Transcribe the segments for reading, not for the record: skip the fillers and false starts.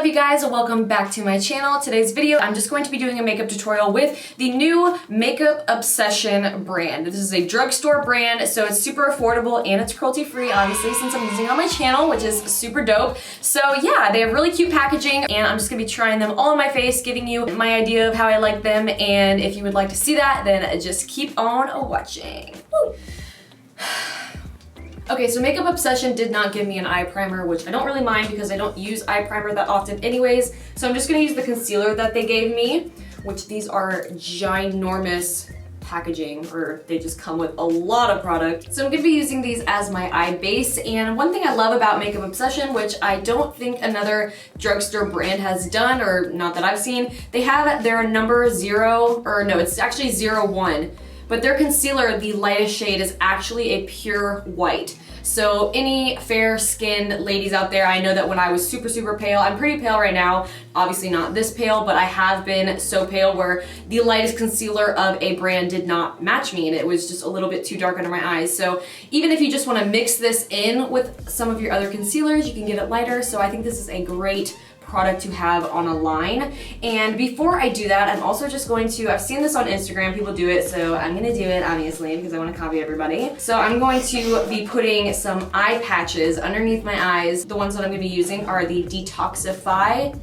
up, you guys? Welcome back to my channel. Today's video, I'm just going to be doing a makeup tutorial with the new Makeup Obsession brand. This is a drugstore brand, so it's super affordable and it's cruelty-free, obviously, since I'm using it on my channel, which is super dope. So yeah, they have really cute packaging, and I'm just gonna be trying them all on my face, giving you my idea of how I like them, and if you would like to see that, then just keep on watching. Woo. Okay, so Makeup Obsession did not give me an eye primer, which I don't really mind because I don't use eye primer that often anyways. So I'm just gonna use the concealer that they gave me, which these are ginormous packaging, or they just come with a lot of product. So I'm gonna be using these as my eye base. And one thing I love about Makeup Obsession, which I don't think another drugstore brand has done, or not that I've seen, they have their number 0, or no, it's actually 01. But their concealer, the lightest shade, is actually a pure white. So any fair-skinned ladies out there, I know that when I was super pale, I'm pretty pale right now, obviously not this pale, but I have been so pale where the lightest concealer of a brand did not match me, and it was just a little bit too dark under my eyes. So even if you just want to mix this in with some of your other concealers, you can get it lighter. So I think this is a great product to have on a line. And before I do that, I'm also just going to, I've seen this on Instagram, people do it, so I'm gonna do it obviously because I want to copy everybody. So I'm going to be putting some eye patches underneath my eyes. The ones that I'm gonna be using are the Detoxify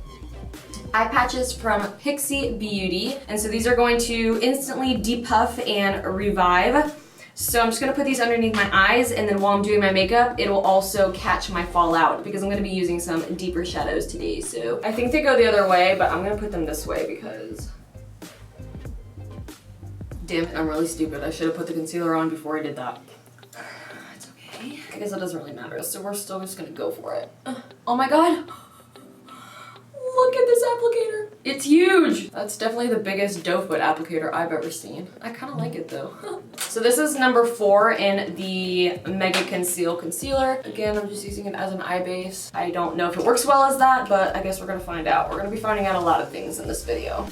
eye patches from Pixie Beauty. And so these are going to instantly depuff and revive. So I'm just gonna put these underneath my eyes, and then while I'm doing my makeup, it will also catch my fallout because I'm gonna be using some deeper shadows today. So I think they go the other way, but I'm gonna put them this way because, damn it, I'm really stupid. I should have put the concealer on before I did that. It's okay. I guess it doesn't really matter. So we're still just gonna go for it. Oh my God. Look at this applicator. It's huge. That's definitely the biggest doe foot applicator I've ever seen. I kind of like it though. So this is number 4 in the Mega Conceal Concealer. Again, I'm just using it as an eye base. I don't know if it works well as that, but I guess we're gonna find out. We're gonna be finding out a lot of things in this video.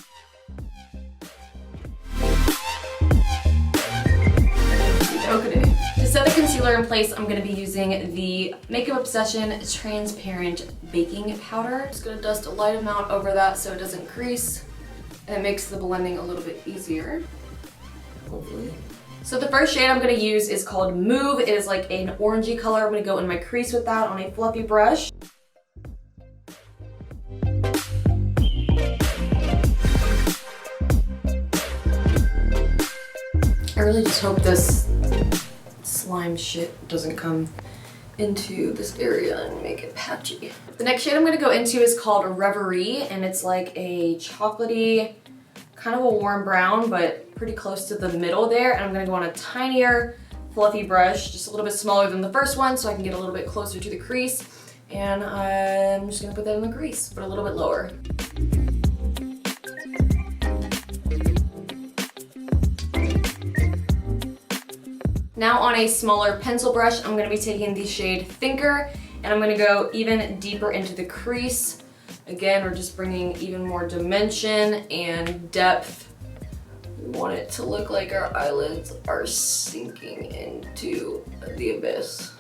Okay. To set the concealer in place, I'm gonna be using the Makeup Obsession Transparent Baking Powder. Just gonna dust a light amount over that so it doesn't crease, and it makes the blending a little bit easier, hopefully. So the first shade I'm gonna use is called Move. It is like an orangey color. I'm gonna go in my crease with that on a fluffy brush. I really just hope this slime shit doesn't come into this area and make it patchy. The next shade I'm gonna go into is called Reverie, and it's like a chocolatey, kind of a warm brown, but pretty close to the middle there. And I'm gonna go on a tinier fluffy brush, just a little bit smaller than the first one, so I can get a little bit closer to the crease. And I'm just gonna put that in the crease, but a little bit lower. Now on a smaller pencil brush, I'm gonna be taking the shade Thinker, and I'm gonna go even deeper into the crease. Again, we're just bringing even more dimension and depth. We want it to look like our eyelids are sinking into the abyss.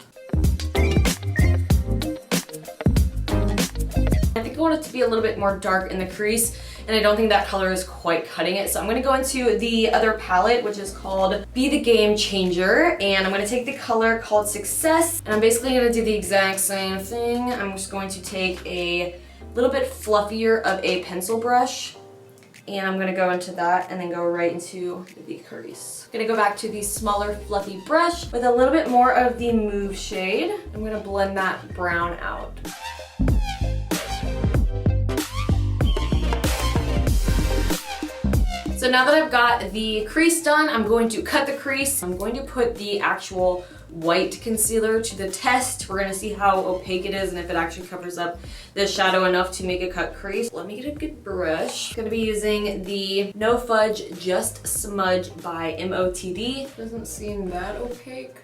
I think I want it to be a little bit more dark in the crease, and I don't think that color is quite cutting it. So I'm gonna go into the other palette, which is called Be the Game Changer, and I'm gonna take the color called Success, and I'm basically gonna do the exact same thing. I'm just going to take a little bit fluffier of a pencil brush, and I'm gonna go into that and then go right into the crease. I'm gonna go back to the smaller fluffy brush with a little bit more of the Move shade. I'm gonna blend that brown out. So now that I've got the crease done, I'm going to cut the crease. I'm going to put the actual white concealer to the test. We're gonna see how opaque it is and if it actually covers up the shadow enough to make a cut crease. Let me get a good brush. I'm gonna be using the No Fudge Just Smudge by MOTD. Doesn't seem that opaque.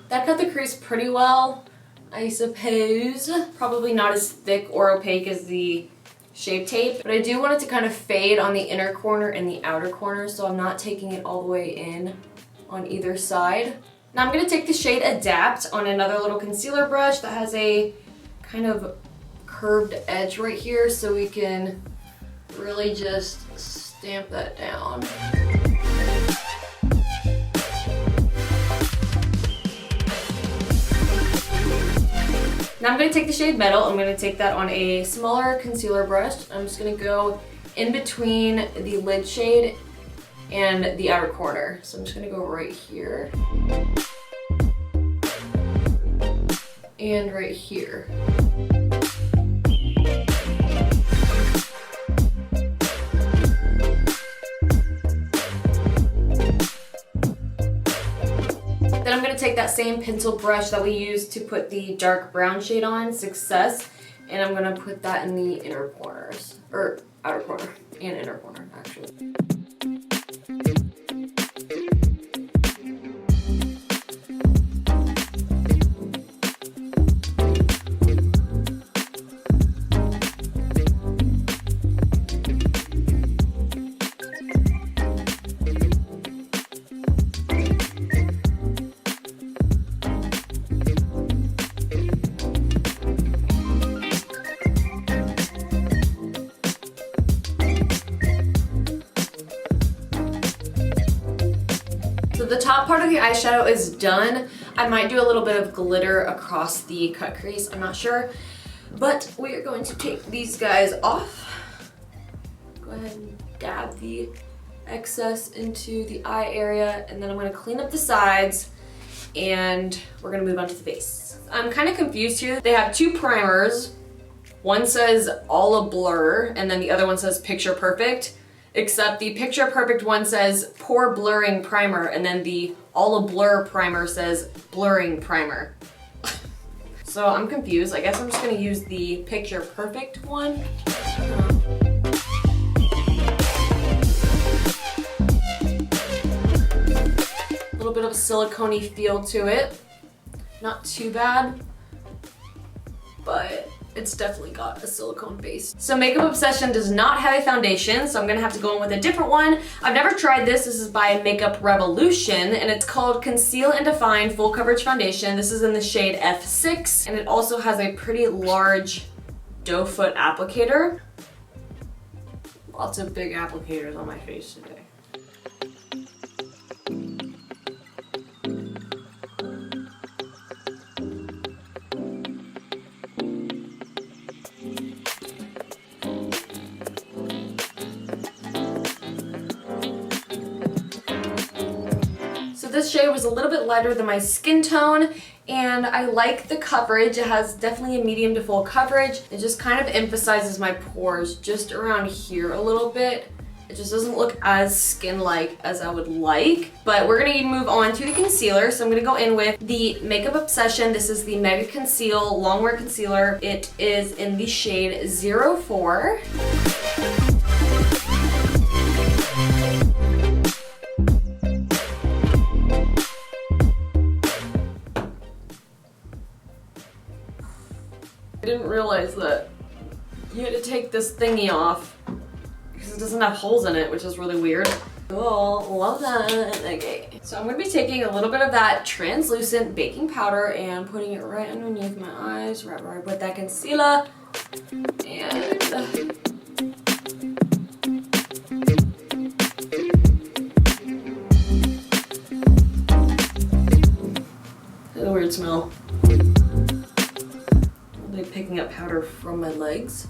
That cut the crease pretty well, I suppose. Probably not as thick or opaque as the Shape Tape, but I do want it to kind of fade on the inner corner and the outer corner, so I'm not taking it all the way in on either side. Now I'm gonna take the shade Adapt on another little concealer brush that has a kind of curved edge right here, so we can really just stamp that down. Now I'm going to take the shade Metal. I'm going to take that on a smaller concealer brush. I'm just going to go in between the lid shade and the outer corner. So I'm just going to go right here and right here. Then I'm going to take that same pencil brush that we used to put the dark brown shade on, Success, and I'm going to put that in the inner corners, or outer corner and inner corner actually. So the top part of the eyeshadow is done. I might do a little bit of glitter across the cut crease, I'm not sure. But we are going to take these guys off. Go ahead and dab the excess into the eye area, and then I'm going to clean up the sides, and we're going to move on to the base. I'm kind of confused here. They have two primers. One says All a Blur, and then the other one says Picture Perfect. Except the Picture Perfect one says Pore Blurring Primer, and then the All a Blur primer says Blurring Primer. So I'm confused. I guess I'm just gonna use the Picture Perfect one. A little bit of a silicone-y feel to it. Not too bad, but it's definitely got a silicone base. So Makeup Obsession does not have a foundation, so I'm gonna have to go in with a different one. I've never tried this. This is by Makeup Revolution, and it's called Conceal and Define Full Coverage Foundation. This is in the shade F6, and it also has a pretty large doe foot applicator. Lots of big applicators on my face today. This shade was a little bit lighter than my skin tone, and I like the coverage. It has definitely a medium to full coverage. It just kind of emphasizes my pores just around here a little bit. It just doesn't look as skin-like as I would like. But we're gonna move on to the concealer. So I'm gonna go in with the Makeup Obsession. This is the Mega Conceal Longwear Concealer. It is in the shade 04. I didn't realize that you had to take this thingy off because it doesn't have holes in it, which is really weird. Cool, love that. Okay, so I'm gonna be taking a little bit of that translucent baking powder and putting it right underneath my eyes, right where I put that concealer. And that's a weird smell. Picking up powder from my legs.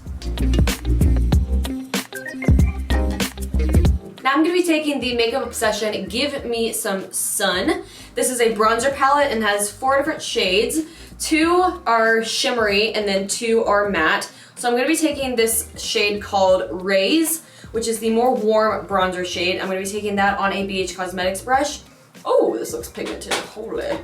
Now I'm going to be taking the Makeup Obsession Give Me Some Sun. This is a bronzer palette and has 4 different shades. 2 are shimmery and then 2 are matte. So I'm going to be taking this shade called Raise, which is the more warm bronzer shade. I'm going to be taking that on a BH Cosmetics brush. Oh, this looks pigmented. Holy.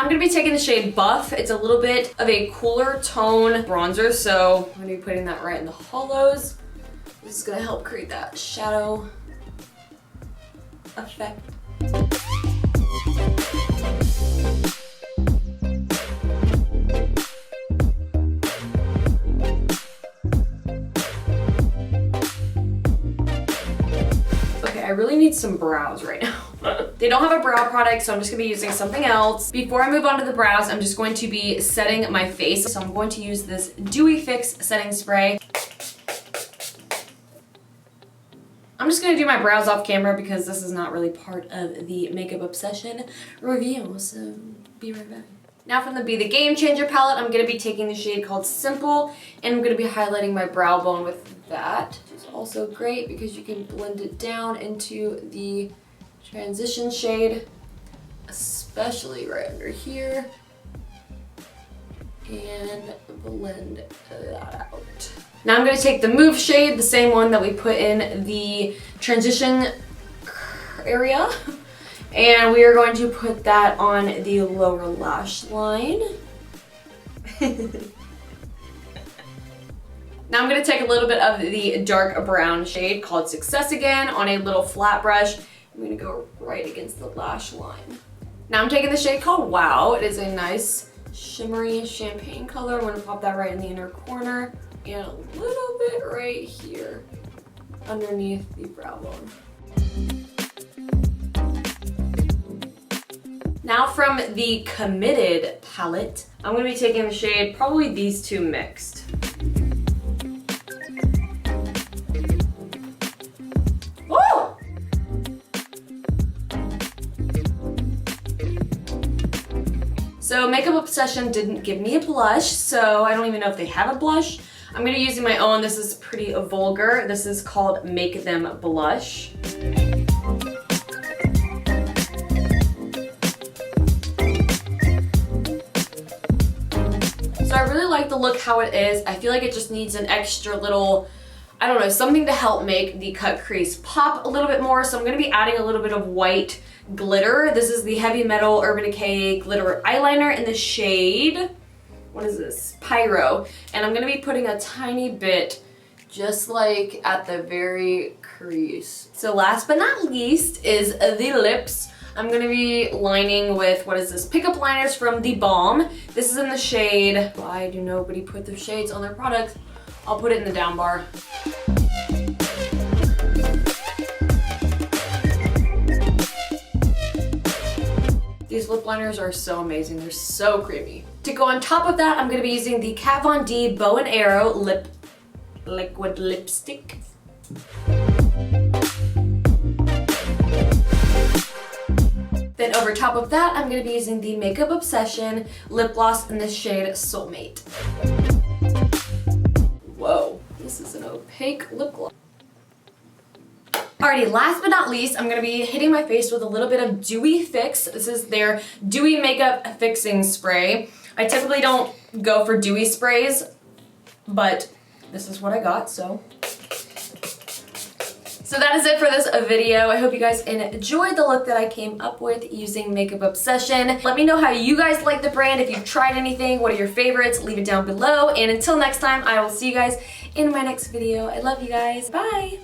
Now I'm gonna be taking the shade Buff. It's a little bit of a cooler tone bronzer, so I'm gonna be putting that right in the hollows. This is gonna help create that shadow effect. Okay, I really need some brows right now. They don't have a brow product, so I'm just gonna be using something else. Before I move on to the brows, I'm just going to be setting my face. So I'm going to use this Dewy Fix setting spray. I'm just gonna do my brows off camera because this is not really part of the Makeup Obsession review, so be right back. Now from the Be the Game Changer palette, I'm gonna be taking the shade called Simple, and I'm gonna be highlighting my brow bone with that, which is also great because you can blend it down into the transition shade, especially right under here, and blend that out. Now I'm going to take the Move shade, the same one that we put in the transition area, and we are going to put that on the lower lash line. Now I'm going to take a little bit of the dark brown shade called Success Again on a little flat brush. I'm going to go right against the lash line. Now I'm taking the shade called Wow. It is a nice shimmery champagne color. I'm going to pop that right in the inner corner and a little bit right here underneath the brow bone. Now from the Committed palette, I'm going to be taking the shade, probably these two mixed. Woo! So Makeup Obsession didn't give me a blush, so I don't even know if they have a blush. I'm going to be using my own. This is pretty vulgar. This is called Make Them Blush. So I really like the look how it is. I feel like it just needs an extra little, I don't know, something to help make the cut crease pop a little bit more. So I'm going to be adding a little bit of white glitter. This is the Heavy Metal Urban Decay glitter eyeliner in the shade, what is this? Pyro. And I'm going to be putting a tiny bit just like at the very crease. So last but not least is the lips. I'm going to be lining with, what is this? Pickup liners from The Balm. This is in the shade, why do nobody put the shades on their products? I'll put it in the down bar. These lip liners are so amazing. They're so creamy. To go on top of that, I'm going to be using the Kat Von D Bow and Arrow liquid lipstick. Then over top of that, I'm going to be using the Makeup Obsession lip gloss in the shade Soulmate. Whoa, this is an opaque lip gloss. Alrighty, last but not least, I'm going to be hitting my face with a little bit of Dewy Fix. This is their Dewy Makeup Fixing Spray. I typically don't go for dewy sprays, but this is what I got, so that is it for this video. I hope you guys enjoyed the look that I came up with using Makeup Obsession. Let me know how you guys like the brand, if you've tried anything, what are your favorites, leave it down below. And until next time, I will see you guys in my next video. I love you guys. Bye.